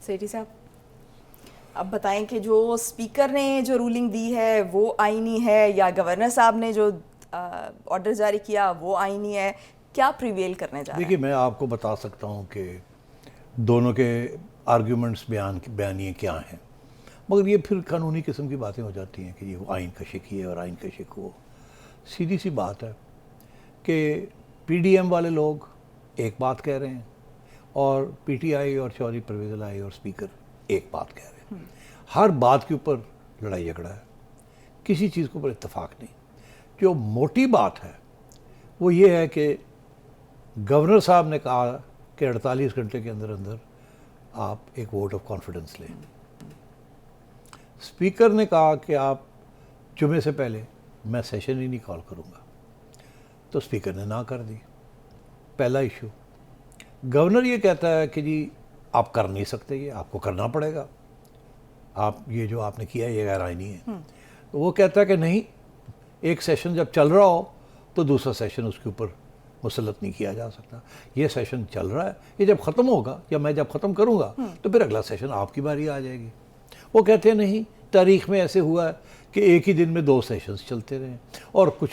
सेठी साहब, अब बताएं कि जो स्पीकर ने जो रूलिंग दी है वो आईनी है या गवर्नर साहब ने जो ऑर्डर जारी किया वो आईनी है, क्या प्रिवेल करने जा रहा है? देखिए, मैं आपको बता सकता हूँ कि दोनों के आर्ग्यूमेंट्स बयानिए क्या हैं, मगर ये फिर कानूनी किस्म की बातें हो जाती हैं कि ये वो आइन का शिक ये और आइन का शिक वो। सीधी सी बात है कि पीडीएम वाले लोग एक बात कह रहे हैं और पीटीआई और चौधरी परवेज़ इलाही और स्पीकर एक बात कह रहे हैं। हर बात के ऊपर लड़ाई झगड़ा है, किसी चीज़ के ऊपर इत्तेफाक नहीं। जो मोटी बात है वो ये है कि गवर्नर साहब ने कहा कि 48 घंटे के अंदर अंदर आप एक वोट ऑफ कॉन्फिडेंस लें। स्पीकर ने कहा कि आप जुमे से पहले मैं सेशन ही नहीं कॉल करूँगा, तो स्पीकर ने ना कर दी। पहला इशू। गवर्नर ये कहता है कि जी आप कर नहीं सकते, ये आपको करना पड़ेगा, आप ये जो आपने किया ये गैर आईनी है। तो वो कहता है कि नहीं, एक सेशन जब चल रहा हो तो दूसरा सेशन उसके ऊपर मुसलत नहीं किया जा सकता। ये सेशन चल रहा है, ये जब ख़त्म होगा या मैं जब ख़त्म करूँगा तो फिर अगला सेशन आपकी बारी आ जाएगी। वो कहते हैं नहीं, तारीख़ में ऐसे हुआ है कि एक ही दिन में 2 सेशंस चलते रहे, और कुछ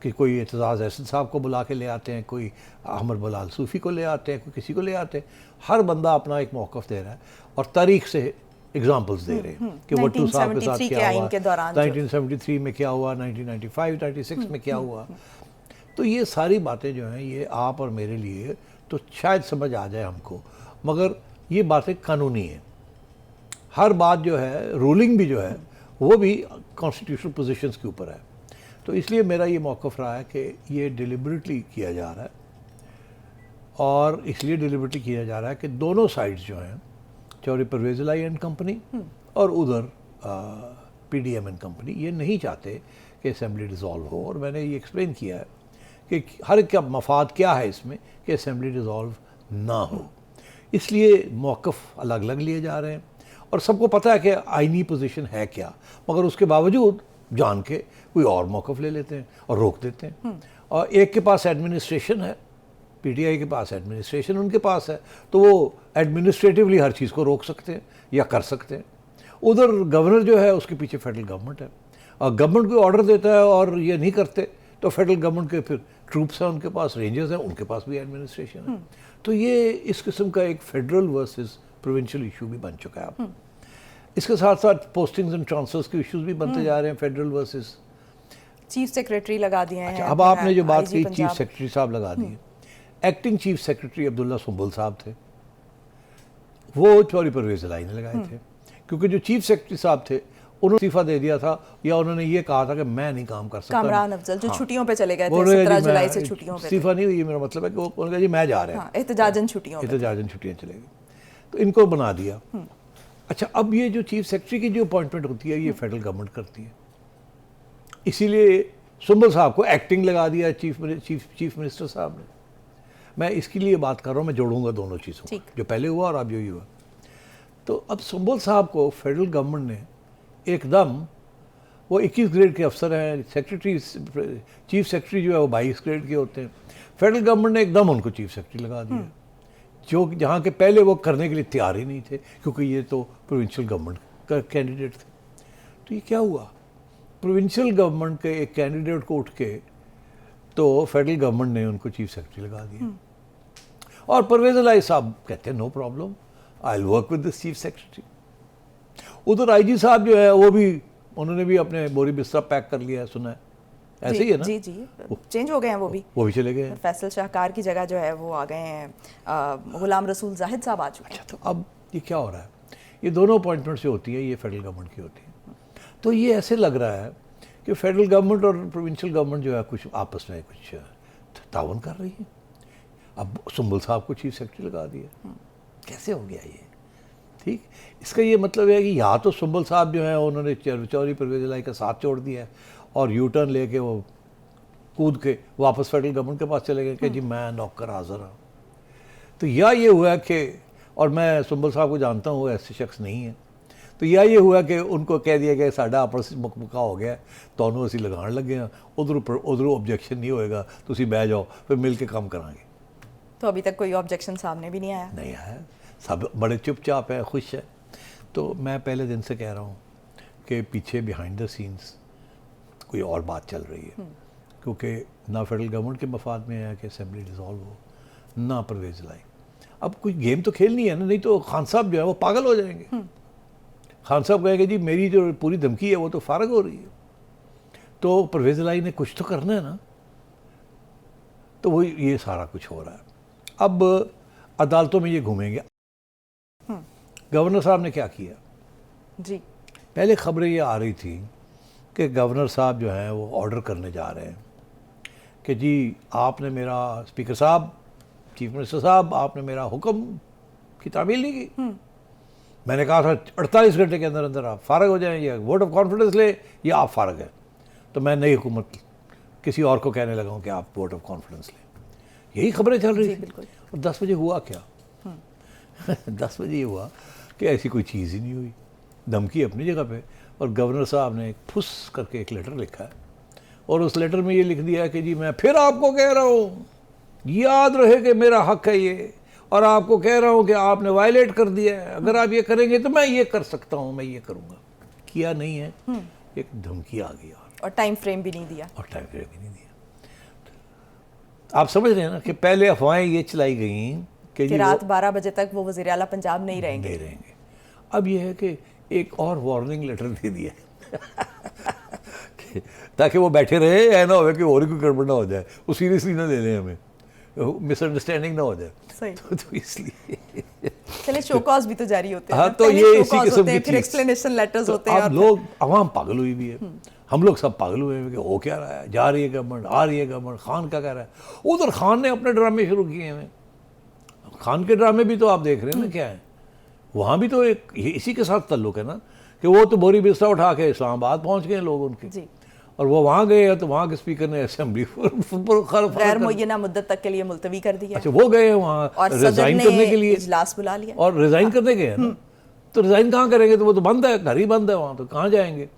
कि कोई एतजाज़ अहसन साहब को बुला के ले आते हैं, कोई अहमद बलाल सूफ़ी को ले आते हैं, कोई किसी को ले आते हैं। हर बंदा अपना एक मौक़िफ़ दे रहा है और तारीख़ से एग्जाम्पल्स दे रहे हैं कि भुट्टो साहब के साथ क्या हुआ, 1973 में क्या हुआ, 1995 96 में क्या हुआ। तो ये सारी बातें जो हैं ये आप और मेरे लिए तो शायद समझ आ जाए हमको, मगर ये बातें कानूनी हैं। हर बात जो है, रूलिंग भी जो है वो भी कॉन्स्टिट्यूशनल पोजीशंस के ऊपर है। तो इसलिए मेरा ये मौक़िफ़ रहा है कि ये डिलिबरेटली किया जा रहा है, और इसलिए डिलिबरेटली किया जा रहा है कि दोनों साइड्स जो हैं, चौधरी परवेज़ इलाही एंड कंपनी और उधर पीडीएम एंड कंपनी, ये नहीं चाहते कि असेंबली डिज़ोल्व हो। और मैंने ये एक्सप्लेन किया है कि हर क्या मफाद क्या है इसमें कि असेंबली डिज़ोल्व ना हो, इसलिए मौक़िफ़ अलग अलग लिए जा रहे हैं। और सबको पता है कि आईनी पोजीशन है क्या, मगर उसके बावजूद जान के कोई और मौक़िफ़ ले लेते हैं और रोक देते हैं। और एक के पास एडमिनिस्ट्रेशन है, पीटीआई के पास एडमिनिस्ट्रेशन उनके पास है, तो वो एडमिनिस्ट्रेटिवली हर चीज़ को रोक सकते हैं या कर सकते हैं। उधर गवर्नर जो है उसके पीछे फेडरल गवर्नमेंट है, और गवर्नमेंट कोई ऑर्डर देता है और ये नहीं करते तो फेडरल गवर्नमेंट के फिर ट्रूप्स हैं, उनके पास रेंजर्स हैं, उनके पास भी एडमिनिस्ट्रेशन है। तो ये इस किस्म का एक फेडरल वर्सेस प्रोविंशियल इशू भी बन चुका है अब। इसके साथ साथ पोस्टिंग्स एंड ट्रांसफर्स के इश्यूज भी बनते जा रहे हैं, फेडरल वर्सेस चीफ सेक्रेटरी लगा दिए हैं। अच्छा, अब आपने जो बात की चीफ सेक्रेटरी साहब लगा दिए, acting chief secretary Abdullah Sumbul साहब थे, वो चौधरी परवेज़ इलाही ने लगाए थे, क्योंकि जो चीफ सेक्रेटरी साहब थे उन्होंने इस्तीफा दे दिया था, या उन्होंने ये कहा था कि मैं नहीं काम कर सकता। कामरान अफजल जो छुट्टियों पे चले गए थे 17 जुलाई से छुट्टियों पे। इस्तीफा नहीं, ये मेरा मतलब है कि उन्होंने कहा जी मैं जा रहा हूँ, एहतजाजन छुट्टियों चले गए, तो इनको बना दिया। अच्छा, अब ये जो चीफ सेक्रेटरी की जो अपॉइंटमेंट होती है ये फेडरल गवर्नमेंट करती है, इसीलिए सुंबल साहब को एक्टिंग लगा दिया चीफ मिनिस्टर साहब ने। मैं इसके लिए बात कर रहा हूँ, मैं जोड़ूंगा दोनों चीज़ों को, जो पहले हुआ और अब जो हुआ। तो अब सुंबल साहब को फेडरल गवर्नमेंट ने एकदम, वो 21 ग्रेड के अफसर हैं, सेक्रेटरी चीफ सेक्रेटरी जो है वो 22 ग्रेड के होते हैं, फेडरल गवर्नमेंट ने एकदम उनको चीफ सेक्रेटरी लगा दिया, जो जहाँ के पहले वो करने के लिए तैयार ही नहीं थे, क्योंकि ये तो प्रोविंशियल गवर्नमेंट का कैंडिडेट थे। तो ये क्या हुआ, प्रोविंशियल गवर्नमेंट के एक कैंडिडेट को उठ के तो फेडरल गवर्नमेंट ने उनको चीफ सेक्रेटरी लगा दिया, और परवेज़ इलाही साहब कहते हैं no problem, I will work with this chief secretary. उधर आईजी साहब जो है वो भी, उन्होंने भी अपने बोरी बिस्तरा पैक कर लिया है, सुना है ऐसे ही है ना? जी चेंज हो गए हैं, वो भी चले गए हैं। फैसल शाहकार की जगह जो है वो आ गए हैं, गुलाम रसूल जाहिद साहब आ चुके हैं। अच्छा, तो अब ये क्या हो रहा है, ये दोनों अपॉइंटमेंट्स जो होती है ये फेडरल गवर्नमेंट की होती है। तो ये ऐसे लग रहा है कि फेडरल गवर्नमेंट और प्रोविंशियल गवर्नमेंट जो है कुछ आपस में कुछ ताउन कर रही है। अब सुंबल साहब को चीफ सेक्रेटरी लगा दिया, कैसे हो गया ये? ठीक, इसका ये मतलब है कि या तो सुंबल साहब जो है उन्होंने चौधरी परवेज़ इलाही का साथ छोड़ दिया है और यू टर्न लेके वो कूद के वापस फेडरल गवर्नमेंट के पास चले गए कि जी मैं नौकर हाजिर हूँ। तो या ये हुआ कि, और मैं सुंबल साहब को जानता हूँ, ऐसे शख्स नहीं है, तो या ये हुआ कि उनको कह दिया गया साढ़ा आपस मुका हो गया, दोनों असी लगान लगे हैं, उधर ऑब्जेक्शन नहीं होएगा, तुसी बह जाओ, फिर मिल के काम करांगे। तो अभी तक कोई ऑब्जेक्शन सामने भी नहीं आया? नहीं आया। सब बड़े चुपचाप है, खुश है। तो मैं पहले दिन से कह रहा हूँ कि पीछे बिहाइंड द सीन्स कोई और बात चल रही है, क्योंकि ना फेडरल गवर्नमेंट के मफाद में है कि असेंबली डिज़ोल्व हो, ना परवेज़ लाई। अब कोई गेम तो खेलनी है ना, नहीं तो खान साहब जो है वो पागल हो जाएंगे। खान साहब कहेंगे जी मेरी जो पूरी धमकी है वो तो फारग हो रही है, तो परवेज़ लाई ने कुछ तो करना है ना। तो वो ये सारा कुछ हो रहा है। अब अदालतों में ये घूमेंगे। गवर्नर साहब ने क्या किया जी, पहले खबरें ये आ रही थी कि गवर्नर साहब जो हैं वो ऑर्डर करने जा रहे हैं कि जी आपने मेरा, स्पीकर साहब, चीफ मिनिस्टर साहब, आपने मेरा हुक्म की तामील नहीं की। मैंने कहा था 48 घंटे के अंदर अंदर आप फारग हो जाएं, या वोट ऑफ कॉन्फिडेंस ले या आप फारग हैं। तो मैं नई हुकूमत किसी और को कहने लगा हूँ कि आप वोट ऑफ कॉन्फिडेंस लें। यही खबरें चल रही थी। और 10 बजे हुआ क्या? 10 बजे ये हुआ कि ऐसी कोई चीज़ ही नहीं हुई, धमकी अपनी जगह पे। और गवर्नर साहब ने एक फुस करके एक लेटर लिखा है, और उस लेटर में ये लिख दिया है कि जी मैं फिर आपको कह रहा हूँ, याद रहे कि मेरा हक है ये, और आपको कह रहा हूँ कि आपने वायलेट कर दिया है, अगर आप ये करेंगे तो मैं ये कर सकता हूँ, मैं ये करूँगा। किया नहीं है, एक धमकी आ गई और टाइम फ्रेम भी नहीं दिया। और टाइम फ्रेम भी नहीं दिया। आप समझ रहे हैं ना कि पहले अफवाहें ये चलाई गई कि रात 12 बजे तक वो वज़ीर आला पंजाब नहीं रहेंगे। अब ये है कि एक और वार्निंग लेटर दे दिया ताकि वो बैठे रहे, ऐ ना हो कि और कोई गड़बड़ ना हो जाए, वो सीरियसली ना ले लें, हमें मिसअंडरस्टैंडिंग ना हो जाए। सही। तो इसलिए चलिए शो कॉज भी तो जारी होते हैं। हाँ, तो ये इसी किस्म की फिर एक्सप्लेनेशन लेटर्स होते हैं। अब लोग, आवाम पागल हुई भी है, हम लोग सब पागल हुए हैं कि हो क्या रहा है, जा रही है गवर्नमेंट, आ रही है गवर्नमेंट, खान क्या कह रहा है। उधर खान ने अपने ड्रामे शुरू किए हैं। खान के ड्रामे भी तो आप देख रहे हैं ना क्या है, वहाँ भी तो एक इसी के साथ ताल्लुक है ना, कि वो तो बोरी बिस्तर उठा के इस्लामाबाद पहुँच गए लोग उनके जी। और वो वहाँ गए तो वहाँ के स्पीकर ने असेंबली गैर मुय्यना मुद्दत तक के लिए मुलतवी कर दिया। अच्छा, वो गए वहाँ रिजाइन करने के लिए, इजलास बुला लिया और रिजाइन करने गए ना। तो रिजाइन कहाँ करेंगे, तो वो तो बंद है, घर ही बंद है वहाँ, तो कहाँ जाएंगे।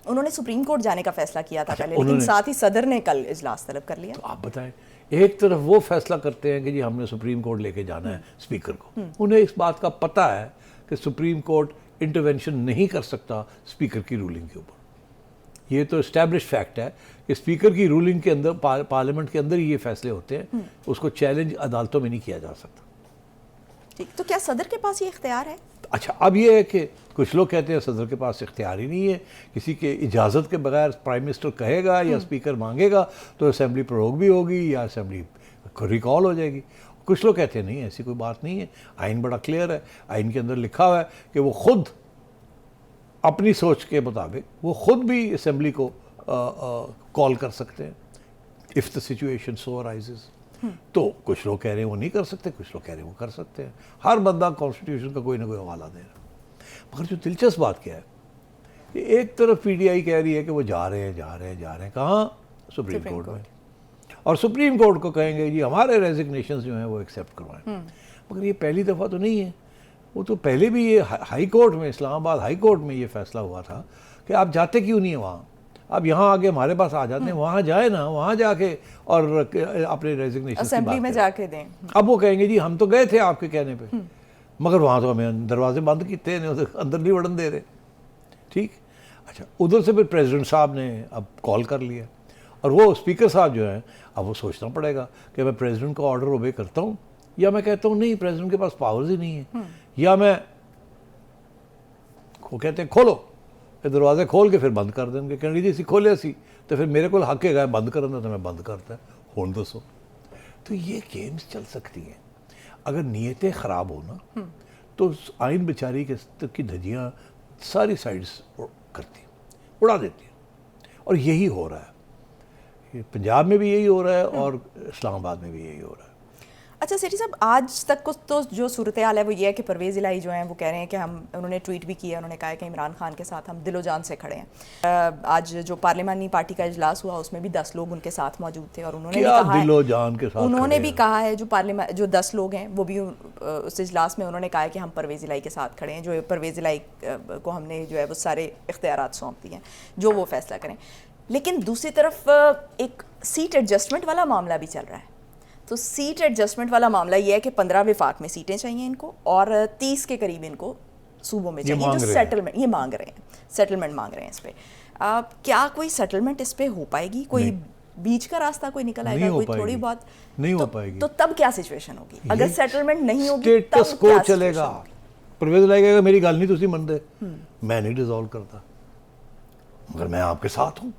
उन्होंने सुप्रीम कोर्ट जाने का फैसला किया था पहले, लेकिन साथ ही सदर ने कल इजलास तलब कर लिया। तो आप बताएं, एक तरफ वो फैसला करते हैं कि जी हमने सुप्रीम कोर्ट लेके जाना है स्पीकर को, उन्हें इस बात का पता है कि सुप्रीम कोर्ट इंटरवेंशन नहीं कर सकता स्पीकर की रूलिंग के ऊपर। ये तो एस्टैब्लिश फैक्ट है कि स्पीकर की रूलिंग के अंदर, पार्लियामेंट के अंदर ही ये फैसले होते हैं, उसको चैलेंज अदालतों में नहीं किया जा सकता। ठीक, तो क्या सदर के पास ये इख्तियार है? अच्छा, अब ये है कि कुछ लोग कहते हैं सदर के पास इख्तियार ही नहीं है, किसी के इजाज़त के बगैर प्राइम मिनिस्टर कहेगा या स्पीकर मांगेगा तो असेंबली प्रोरोग भी होगी या असेंबली रिकॉल हो जाएगी। कुछ लोग कहते हैं नहीं, ऐसी कोई बात नहीं है, आइन बड़ा क्लियर है, आइन के अंदर लिखा हुआ है कि वो खुद अपनी सोच के मुताबिक वो खुद भी असेंबली को कॉल कर सकते हैं if the situation so arises. तो कुछ लोग कह रहे हैं वो नहीं कर सकते, कुछ लोग कह रहे हैं वो कर सकते हैं। हर बंदा कॉन्स्टिट्यूशन का कोई ना कोई हवाला दे रहा है। मगर जो दिलचस्प बात क्या है कि एक तरफ पीटीआई कह रही है कि वो जा रहे हैं कहाँ, सुप्रीम कोर्ट में, और सुप्रीम कोर्ट को कहेंगे जी हमारे रेजिग्नेशन जो हैं वो एक्सेप्ट करवाएं। मगर ये पहली दफ़ा तो नहीं है, वो तो पहले भी ये हाई कोर्ट में, इस्लामाबाद हाई कोर्ट में ये फैसला हुआ था कि आप जाते क्यों नहीं है वहाँ, आप यहाँ आगे हमारे पास आ जाते हैं, वहाँ जाए ना, वहाँ जाके और अपने रेजिग्नेशन असेंबली में जाके दें। अब वो कहेंगे जी हम तो गए थे आपके कहने पे, मगर वहाँ तो हमें दरवाजे बंद किए हैं, अंदर नहीं बढ़न दे रहे। ठीक, अच्छा, उधर से फिर प्रेसिडेंट साहब ने अब कॉल कर लिया, और वो स्पीकर साहब जो हैं अब वो सोचना पड़ेगा कि मैं प्रेसिडेंट का ऑर्डर ओबे करता हूँ या मैं कहता हूँ नहीं, प्रेसिडेंट के पास पावर्स ही नहीं है, या मैं वो कहते हैं खोलो, दरवाजे खोल के फिर बंद कर देंगे, कहने जी खोले सी तो फिर मेरे को हक है बंद कर देना, तो मैं बंद करता है होने दसो। तो ये गेम्स चल सकती हैं अगर नीयतें ख़राब हो ना, तो आइन बेचारी की धज्जियाँ सारी साइड्स करती, उड़ा देती हैं। और यही हो रहा है, पंजाब में भी यही हो रहा है और इस्लामाबाद में भी यही हो रहा है। अच्छा सेठी साहब, आज तक को तो जो सूरत हाल है वो ये है कि परवेज़ इलाही जो हैं वो कह रहे हैं कि हम, उन्होंने ट्वीट भी किया, उन्होंने कहा है कि इमरान खान के साथ हम दिलो जान से खड़े हैं। आज जो पार्लियामानी पार्टी का इजलास हुआ उसमें भी 10 लोग उनके साथ मौजूद थे, और उन्होंने भी कहा दिलो जान के साथ उन्होंने भी कहा है जो 10 लोग हैं वो भी उस इजलास में उन्होंने कहा है कि हम परवेज़ इलाही के साथ खड़े हैं, जो परवेज़ इलाही को हमने जो है वो सारे इख्तियारात सौंप दिए हैं, जो वो फैसला करें। लेकिन दूसरी तरफ एक सीट एडजस्टमेंट वाला मामला भी चल रहा है, तो सीट एडजस्टमेंट वाला मामला ये है कि 15 विफाक में सीटें चाहिए इनको और 30 के करीब इनको सूबों में चाहिए, जो सेटलमेंट ये मांग रहे हैं, सेटलमेंट मांग रहे हैं इस पे। क्या कोई सेटलमेंट इस पे हो पाएगी? कोई बीच का रास्ता कोई निकल आएगा? कोई थोड़ी बहुत नहीं हो पाएगी। तो तब क्या सिचुएशन होगी अगर सेटलमेंट नहीं होगी? स्टेटस को चलेगा, परवेज लाएगा मेरी गल नहीं तुसी मनदे, मैं नहीं डिसॉल्व करता, मगर मैं आपके साथ हूं,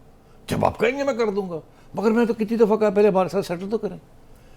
जब आप कहेंगे मैं कर दूंगा, मगर मैं तो कितनी दफा कहा पहले हमारे साथ सेटल तो करें।